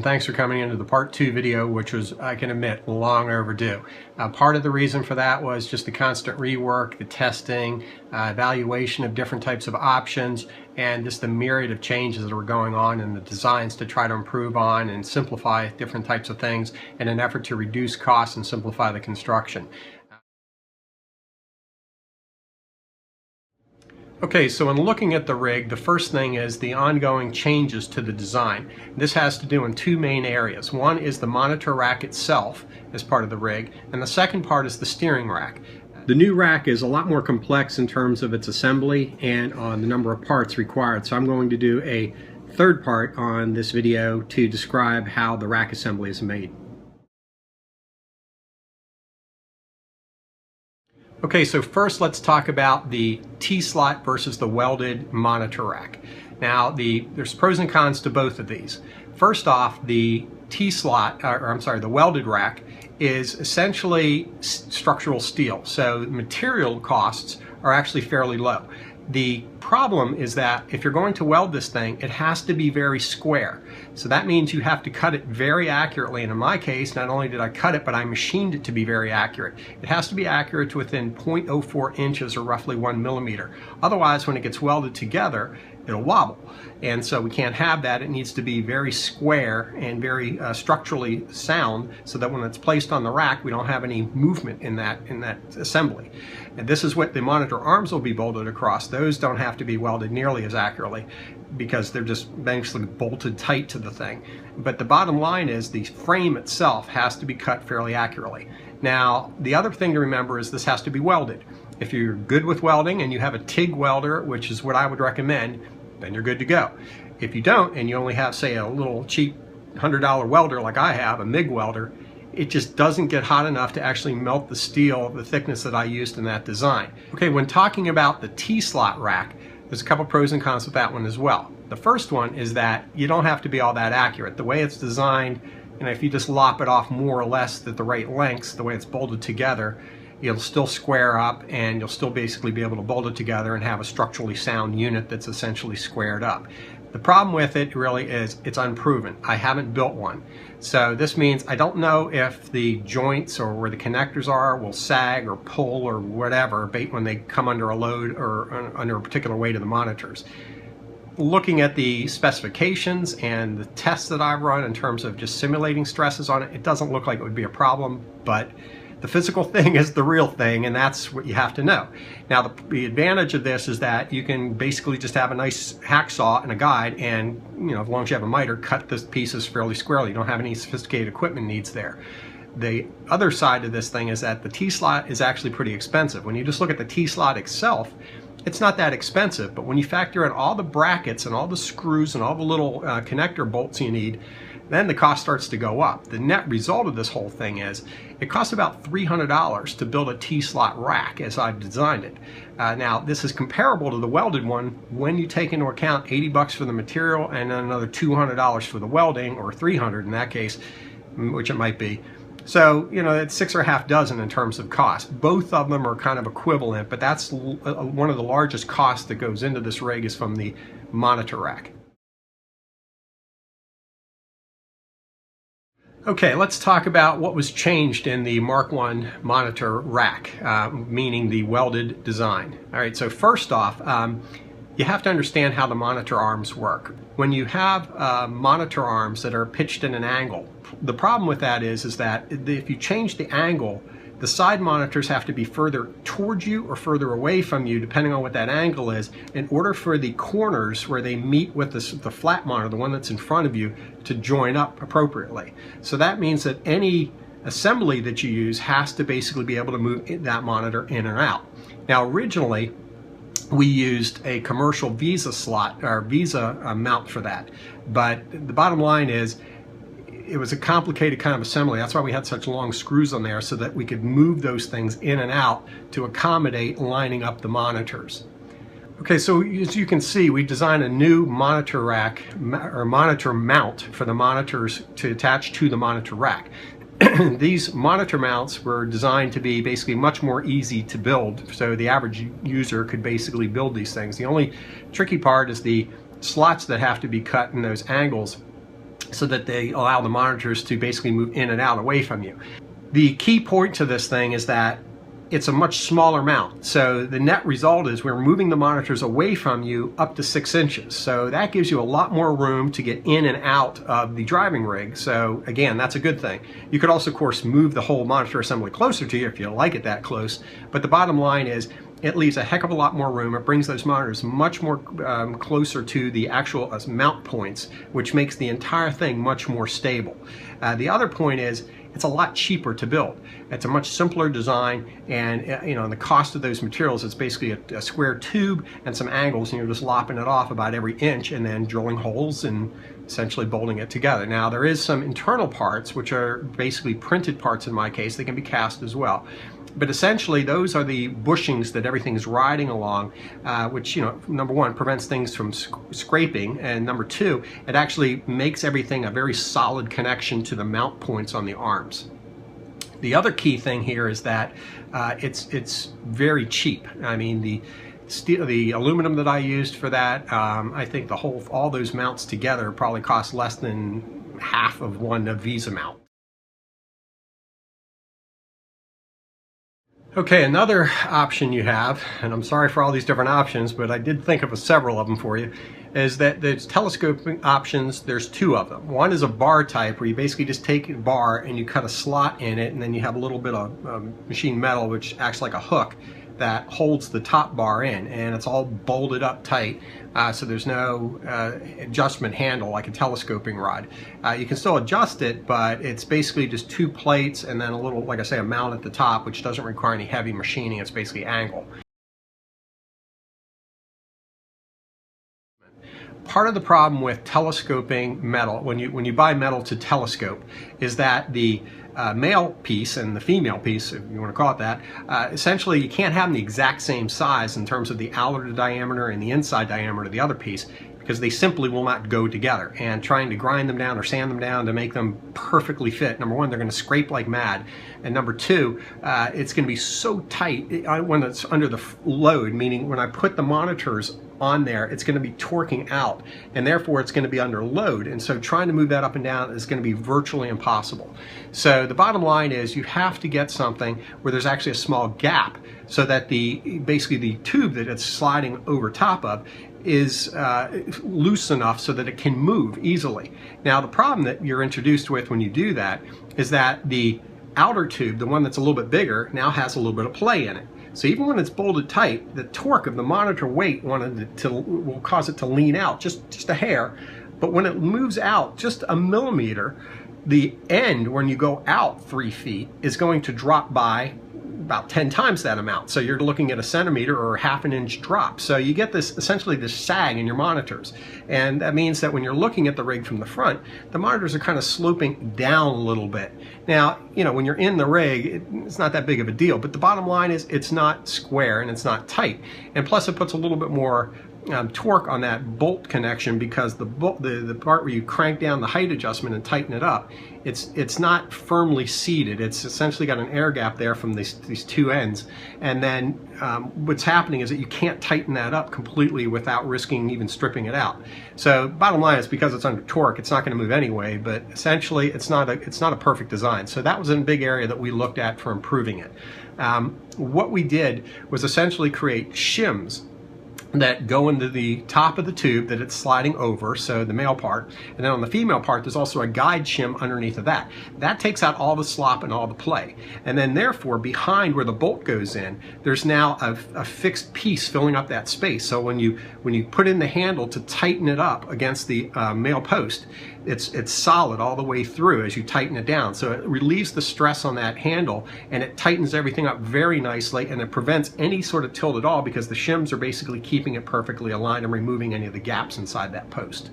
and thanks for coming into the part 2 video, which was, I can admit, long overdue. Part of the reason for that was just the constant rework, the testing, evaluation of different types of options, and just the myriad of changes that were going on in the designs to try to improve on and simplify different types of things in an effort to reduce costs and simplify the construction. Okay, so in looking at the rig, the first thing is the ongoing changes to the design. This has to do in two main areas. One is the monitor rack itself as part of the rig, and the second part is the steering rack. The new rack is a lot more complex in terms of its assembly and on the number of parts required, so I'm going to do a third part on this video to describe how the rack assembly is made. Okay, so first let's talk about the T-slot versus the welded monitor rack. Now, there's pros and cons to both of these. First off, the T-slot, the welded rack is essentially structural steel, so material costs are actually fairly low. The problem is that if you're going to weld this thing, it has to be very square. So that means you have to cut it very accurately, and in my case, not only did I cut it, but I machined it to be very accurate. It has to be accurate to within 0.04 inches or roughly 1 millimeter. Otherwise, when it gets welded together, it'll wobble. And so we can't have that. It needs to be very square and very structurally sound so that when it's placed on the rack, we don't have any movement in that assembly. And this is what the monitor arms will be bolted across. Those don't have to be welded nearly as accurately because they're just basically bolted tight to the thing. But the bottom line is the frame itself has to be cut fairly accurately. Now, the other thing to remember is this has to be welded. If you're good with welding and you have a TIG welder, which is what I would recommend, then you're good to go. If you don't, and you only have, say, a little cheap $100 welder like I have, a MIG welder, it just doesn't get hot enough to actually melt the steel of the thickness that I used in that design. Okay, when talking about the T-slot rack, there's a couple pros and cons with that one as well. The first one is that you don't have to be all that accurate. The way it's designed, and if you just lop it off more or less at the right lengths, the way it's bolted together, it'll still square up and you'll still basically be able to bolt it together and have a structurally sound unit that's essentially squared up. The problem with it really is it's unproven. I haven't built one. So this means I don't know if the joints or where the connectors are will sag or pull or whatever when they come under a load or under a particular weight of the monitors. Looking at the specifications and the tests that I've run in terms of just simulating stresses on it, it doesn't look like it would be a problem, but the physical thing is the real thing, and that's what you have to know. Now, the advantage of this is that you can basically just have a nice hacksaw and a guide, and as long as you have a miter, cut the pieces fairly squarely. You don't have any sophisticated equipment needs there. The other side of this thing is that the T-slot is actually pretty expensive. When you just look at the T-slot itself, it's not that expensive, but when you factor in all the brackets and all the screws and all the little connector bolts you need, then the cost starts to go up. The net result of this whole thing is it costs about $300 to build a T-slot rack as I've designed it. Now, this is comparable to the welded one when you take into account $80 for the material and then another $200 for the welding, or $300 in that case, which it might be. So, it's 6 or a half dozen in terms of cost. Both of them are kind of equivalent, but that's one of the largest costs that goes into this rig is from the monitor rack. Okay, let's talk about what was changed in the Mark I monitor rack, meaning the welded design. All right, so first off, you have to understand how the monitor arms work. When you have monitor arms that are pitched in an angle, the problem with that is that if you change the angle, the side monitors have to be further towards you or further away from you, depending on what that angle is, in order for the corners where they meet with the flat monitor, the one that's in front of you, to join up appropriately. So that means that any assembly that you use has to basically be able to move that monitor in and out. Now, originally, we used a commercial Visa slot or Visa mount for that, but the bottom line is it was a complicated kind of assembly. That's why we had such long screws on there, so that we could move those things in and out to accommodate lining up the monitors. Okay, so as you can see, we designed a new monitor rack or monitor mount for the monitors to attach to the monitor rack. These monitor mounts were designed to be basically much more easy to build, so the average user could basically build these things. The only tricky part is the slots that have to be cut in those angles so that they allow the monitors to basically move in and out away from you. The key point to this thing is that it's a much smaller mount. So the net result is we're moving the monitors away from you up to 6 inches. So that gives you a lot more room to get in and out of the driving rig. So again, that's a good thing. You could also, of course, move the whole monitor assembly closer to you if you like it that close. But the bottom line is it leaves a heck of a lot more room. It brings those monitors much more closer to the actual mount points, which makes the entire thing much more stable. The other point is it's a lot cheaper to build. It's a much simpler design, and and the cost of those materials is basically a square tube and some angles, and you're just lopping it off about every inch and then drilling holes and essentially bolting it together. Now there is some internal parts which are basically printed parts in my case. They can be cast as well. But essentially those are the bushings that everything's riding along, which, number one, prevents things from scraping, and number two, it actually makes everything a very solid connection to the mount points on the arms. The other key thing here is that it's very cheap. I mean, the aluminum that I used for that, I think all those mounts together probably cost less than half of one Visa mount. Okay, another option you have, and I'm sorry for all these different options, but I did think of several of them for you, is that there's telescoping options. There's two of them. One is a bar type, where you basically just take a bar and you cut a slot in it, and then you have a little bit of machined metal which acts like a hook that holds the top bar in, and it's all bolted up tight, so there's no adjustment handle like a telescoping rod. You can still adjust it, but it's basically just two plates and then a little, like I say, a mount at the top, which doesn't require any heavy machining. It's basically angle. Part of the problem with telescoping metal, when you buy metal to telescope, is that the male piece and the female piece, if you want to call it that, essentially you can't have them the exact same size in terms of the outer diameter and the inside diameter of the other piece, because they simply will not go together. And trying to grind them down or sand them down to make them perfectly fit, number one, they're going to scrape like mad, and number two, it's going to be so tight when it's under the load, meaning when I put the monitors on there, it's going to be torquing out, and therefore it's going to be under load, and so trying to move that up and down is going to be virtually impossible. So the bottom line is you have to get something where there's actually a small gap, so that basically the tube that it's sliding over top of is loose enough so that it can move easily. Now the problem that you're introduced with when you do that is that the outer tube, the one that's a little bit bigger, now has a little bit of play in it. So even when it's bolted tight, the torque of the monitor weight will cause it to lean out just a hair. But when it moves out just a millimeter, the end, when you go out 3 feet, is going to drop by about 10 times that amount. So you're looking at a centimeter or half an inch drop. So you get essentially this sag in your monitors. And that means that when you're looking at the rig from the front, the monitors are kind of sloping down a little bit. Now, when you're in the rig, it's not that big of a deal, but the bottom line is it's not square and it's not tight. And plus it puts a little bit more torque on that bolt connection, because the part where you crank down the height adjustment and tighten it up, it's not firmly seated. It's essentially got an air gap there from these two ends, and then what's happening is that you can't tighten that up completely without risking even stripping it out. So bottom line is, because it's under torque, it's not going to move anyway, but essentially it's not a perfect design. So that was a big area that we looked at for improving it. What we did was essentially create shims that go into the top of the tube that it's sliding over, so the male part, and then on the female part there's also a guide shim underneath of that. That takes out all the slop and all the play, and then therefore behind where the bolt goes in, there's now a fixed piece filling up that space. So when you put in the handle to tighten it up against the male post, it's solid all the way through as you tighten it down. So it relieves the stress on that handle, and it tightens everything up very nicely, and it prevents any sort of tilt at all, because the shims are basically keeping it perfectly aligned and removing any of the gaps inside that post.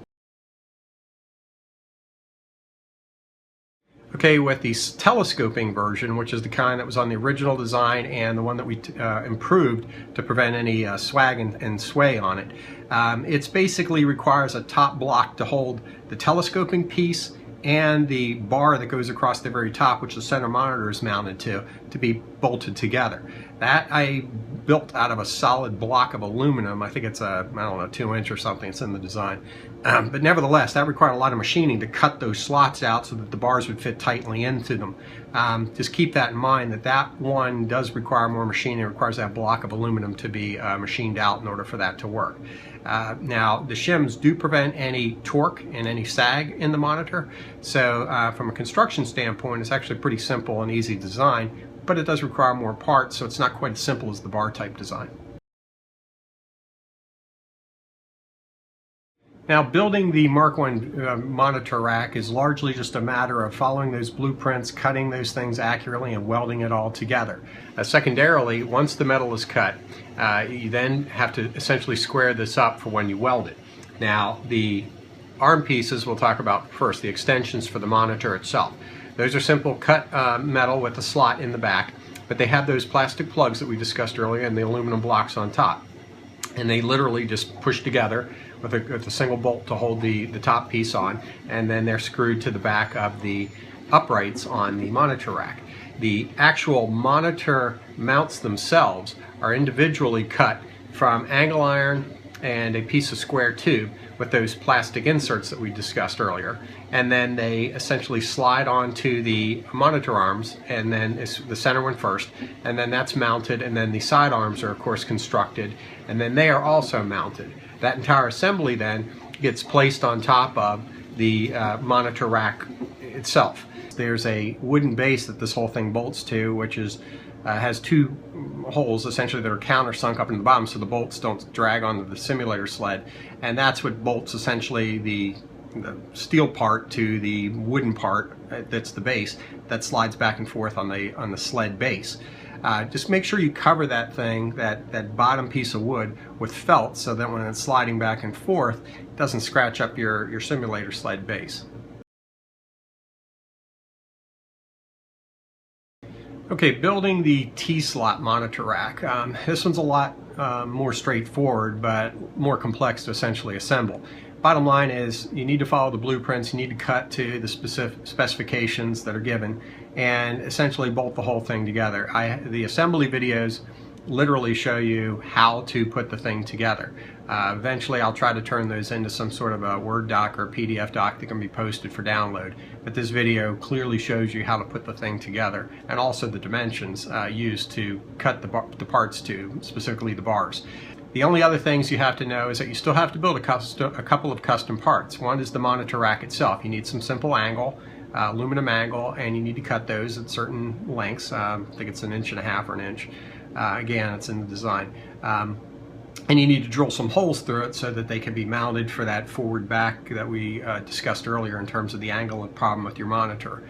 Okay, with the telescoping version, which is the kind that was on the original design and the one that we improved to prevent any swag and sway on it, it basically requires a top block to hold the telescoping piece and the bar that goes across the very top, which the center monitor is mounted to be bolted together. That I built out of a solid block of aluminum. I think it's I don't know, 2-inch or something. It's in the design. But nevertheless, that required a lot of machining to cut those slots out so that the bars would fit tightly into them. Just keep that in mind, that one does require more machining. It requires that block of aluminum to be machined out in order for that to work. Now, the shims do prevent any torque and any sag in the monitor. So from a construction standpoint, it's actually pretty simple and easy design, but it does require more parts, so it's not quite as simple as the bar type design. Now, building the Mark I monitor rack is largely just a matter of following those blueprints, cutting those things accurately, and welding it all together. Secondarily, once the metal is cut, you then have to essentially square this up for when you weld it. Now, the arm pieces we'll talk about first, the extensions for the monitor itself. Those are simple cut metal with a slot in the back, but they have those plastic plugs that we discussed earlier and the aluminum blocks on top. And they literally just push together with a single bolt to hold the top piece on, and then they're screwed to the back of the uprights on the monitor rack. The actual monitor mounts themselves are individually cut from angle iron and a piece of square tube with those plastic inserts that we discussed earlier, and then they essentially slide onto the monitor arms, and then it's the center one first, and then that's mounted, and then the side arms are of course constructed, and then they are also mounted. That entire assembly then gets placed on top of the monitor rack itself. There's a wooden base that this whole thing bolts to, which is has two holes essentially that are countersunk up in the bottom so the bolts don't drag onto the simulator sled, and that's what bolts essentially the steel part to the wooden part that's the base that slides back and forth on the sled base. Just make sure you cover that thing, that bottom piece of wood, with felt so that when it's sliding back and forth it doesn't scratch up your simulator sled base. Okay, building the T-slot monitor rack. This one's a lot more straightforward, but more complex to essentially assemble. Bottom line is you need to follow the blueprints, you need to cut to the specific specifications that are given, and essentially bolt the whole thing together. The assembly videos literally show you how to put the thing together. Eventually I'll try to turn those into some sort of a Word doc or PDF doc that can be posted for download, but this video clearly shows you how to put the thing together, and also the dimensions used to cut the parts to, specifically the bars. The only other things you have to know is that you still have to build a couple of custom parts. One is the monitor rack itself. You need some simple angle, aluminum angle, and you need to cut those at certain lengths. I think it's 1.5 inches or 1 inch. Again, it's in the design. And you need to drill some holes through it so that they can be mounted for that forward back that we discussed earlier in terms of the angle problem with your monitor.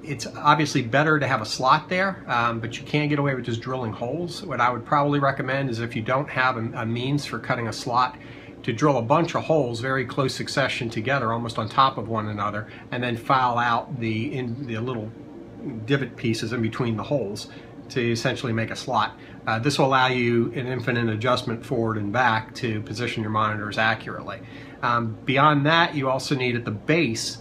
It's obviously better to have a slot there, but you can't get away with just drilling holes. What I would probably recommend is, if you don't have a means for cutting a slot, to drill a bunch of holes very close succession together, almost on top of one another, and then file out the little divot pieces in between the holes to essentially make a slot. This will allow you an infinite adjustment forward and back to position your monitors accurately. Beyond that, you also need at the base,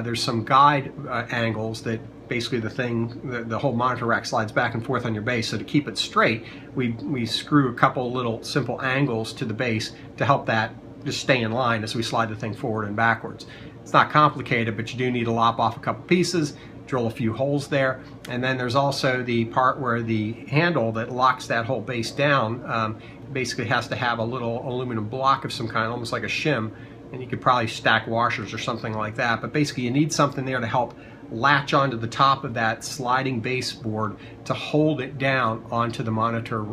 there's some guide angles that basically the whole monitor rack slides back and forth on your base. So to keep it straight, we screw a couple little simple angles to the base to help that just stay in line as we slide the thing forward and backwards. It's not complicated, but you do need to lop off a couple pieces, drill a few holes there, and then there's also the part where the handle that locks that whole base down basically has to have a little aluminum block of some kind, almost like a shim, and you could probably stack washers or something like that, but basically you need something there to help latch onto the top of that sliding baseboard to hold it down onto the monitor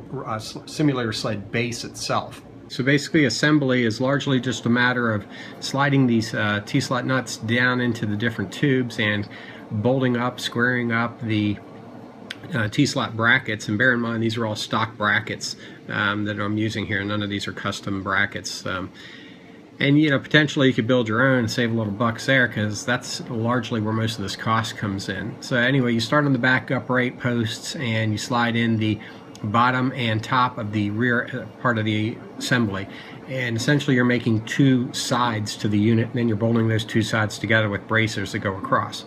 simulator sled base itself. So basically assembly is largely just a matter of sliding these T-slot nuts down into the different tubes and bolting up, squaring up the T-slot brackets. And bear in mind, these are all stock brackets that I'm using here. None of these are custom brackets. And you know, potentially you could build your own and save a little bucks there, because that's largely where most of this cost comes in. So anyway, you start on the back upright posts and you slide in the bottom and top of the rear part of the assembly, and essentially you're making two sides to the unit, and then you're bolting those two sides together with bracers that go across.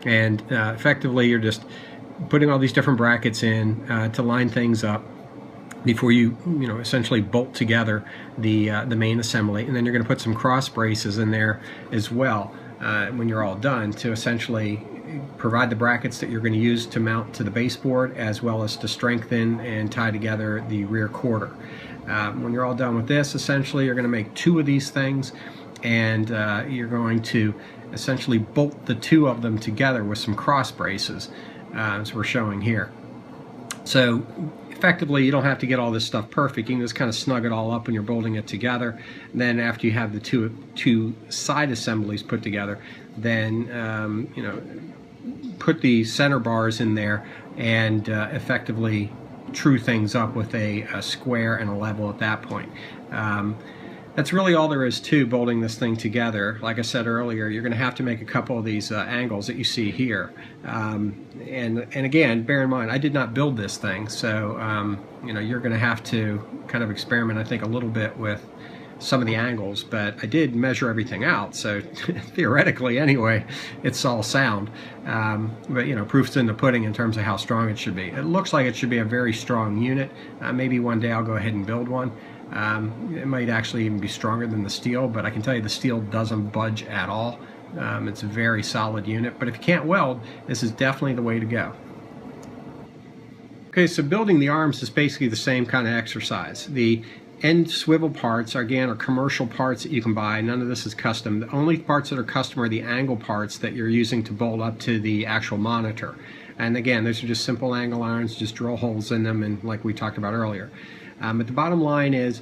And effectively you're just putting all these different brackets in to line things up before you essentially bolt together the main assembly. And then you're going to put some cross braces in there as well when you're all done, to essentially provide the brackets that you're going to use to mount to the baseboard, as well as to strengthen and tie together the rear quarter. When you're all done with this, essentially you're going to make two of these things, and you're going to essentially bolt the two of them together with some cross braces, as we're showing here. So effectively you don't have to get all this stuff perfect. You can just kind of snug it all up when you're bolting it together. And then after you have the two side assemblies put together, then put the center bars in there and effectively true things up with a square and a level at that point. That's really all there is to bolting this thing together. Like I said earlier, you're going to have to make a couple of these angles that you see here. And again, bear in mind, I did not build this thing, so you're going to have to kind of experiment, I think, a little bit with some of the angles, but I did measure everything out, so theoretically anyway, it's all sound. But proof's in the pudding in terms of how strong it should be. It looks like it should be a very strong unit. Maybe one day I'll go ahead and build one. It might actually even be stronger than the steel, but I can tell you the steel doesn't budge at all. It's a very solid unit, but if you can't weld, this is definitely the way to go. Okay, so building the arms is basically the same kind of exercise. The end swivel parts, again, are commercial parts that you can buy. None of this is custom. The only parts that are custom are the angle parts that you're using to bolt up to the actual monitor. And again, those are just simple angle irons, just drill holes in them, and like we talked about earlier. But the bottom line is,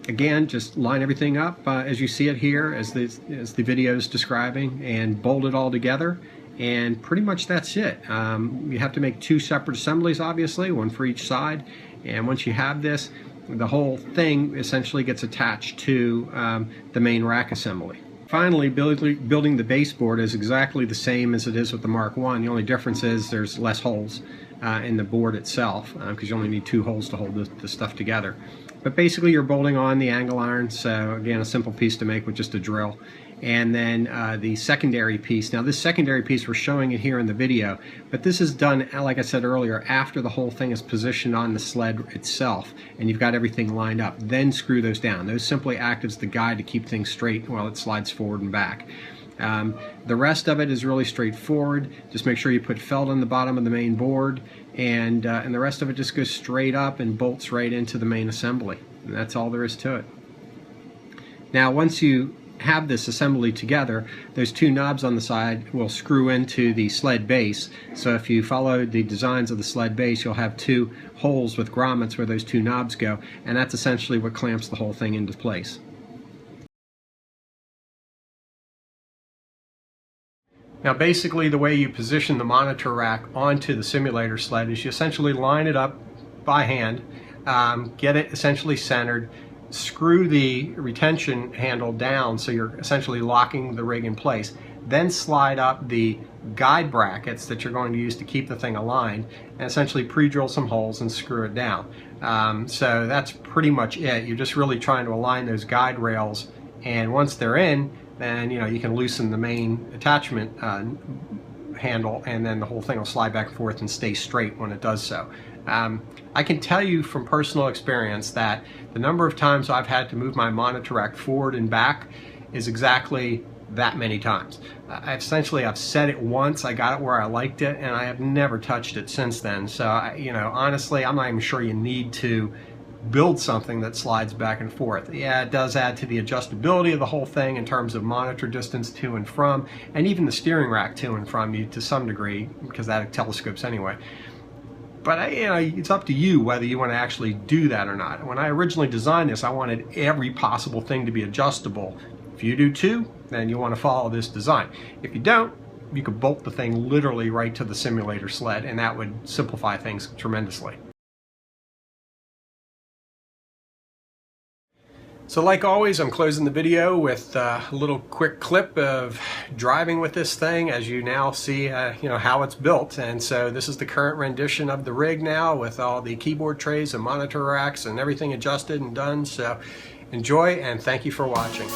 again, just line everything up as you see it here, as the video is describing, and bolt it all together. And pretty much that's it. You have to make two separate assemblies, obviously, one for each side. And once you have this, the whole thing essentially gets attached to the main rack assembly. Finally, building the baseboard is exactly the same as it is with the Mark I. The only difference is there's less holes in the board itself, because you only need two holes to hold the stuff together. But basically you're bolting on the angle iron, so again, a simple piece to make with just a drill. And then the secondary piece. Now this secondary piece, we're showing it here in the video, but this is done, like I said earlier, after the whole thing is positioned on the sled itself and you've got everything lined up. Then screw those down. Those simply act as the guide to keep things straight while it slides forward and back. The rest of it is really straightforward. Just make sure you put felt on the bottom of the main board, and the rest of it just goes straight up and bolts right into the main assembly. And that's all there is to it. Now once you have this assembly together, those two knobs on the side will screw into the sled base. So if you follow the designs of the sled base, you'll have two holes with grommets where those two knobs go, and that's essentially what clamps the whole thing into place. Now basically the way you position the monitor rack onto the simulator sled is you essentially line it up by hand, get it essentially centered, screw the retention handle down so you're essentially locking the rig in place, then slide up the guide brackets that you're going to use to keep the thing aligned, and essentially pre-drill some holes and screw it down. So that's pretty much it. You're just really trying to align those guide rails, and once they're in, then you can loosen the main attachment handle, and then the whole thing will slide back and forth and stay straight when it does so. I can tell you from personal experience that the number of times I've had to move my monitor rack forward and back is exactly that many times. I've set it once, I got it where I liked it, and I have never touched it since then. So honestly, I'm not even sure you need to build something that slides back and forth. Yeah, it does add to the adjustability of the whole thing in terms of monitor distance to and from, and even the steering rack to and from you to some degree, because that telescopes anyway. But it's up to you whether you want to actually do that or not. When I originally designed this, I wanted every possible thing to be adjustable. If you do too, then you want to follow this design. If you don't, you could bolt the thing literally right to the simulator sled, and that would simplify things tremendously. So like always, I'm closing the video with a little quick clip of driving with this thing, as you now see how it's built. And so this is the current rendition of the rig now, with all the keyboard trays and monitor racks and everything adjusted and done. So enjoy, and thank you for watching.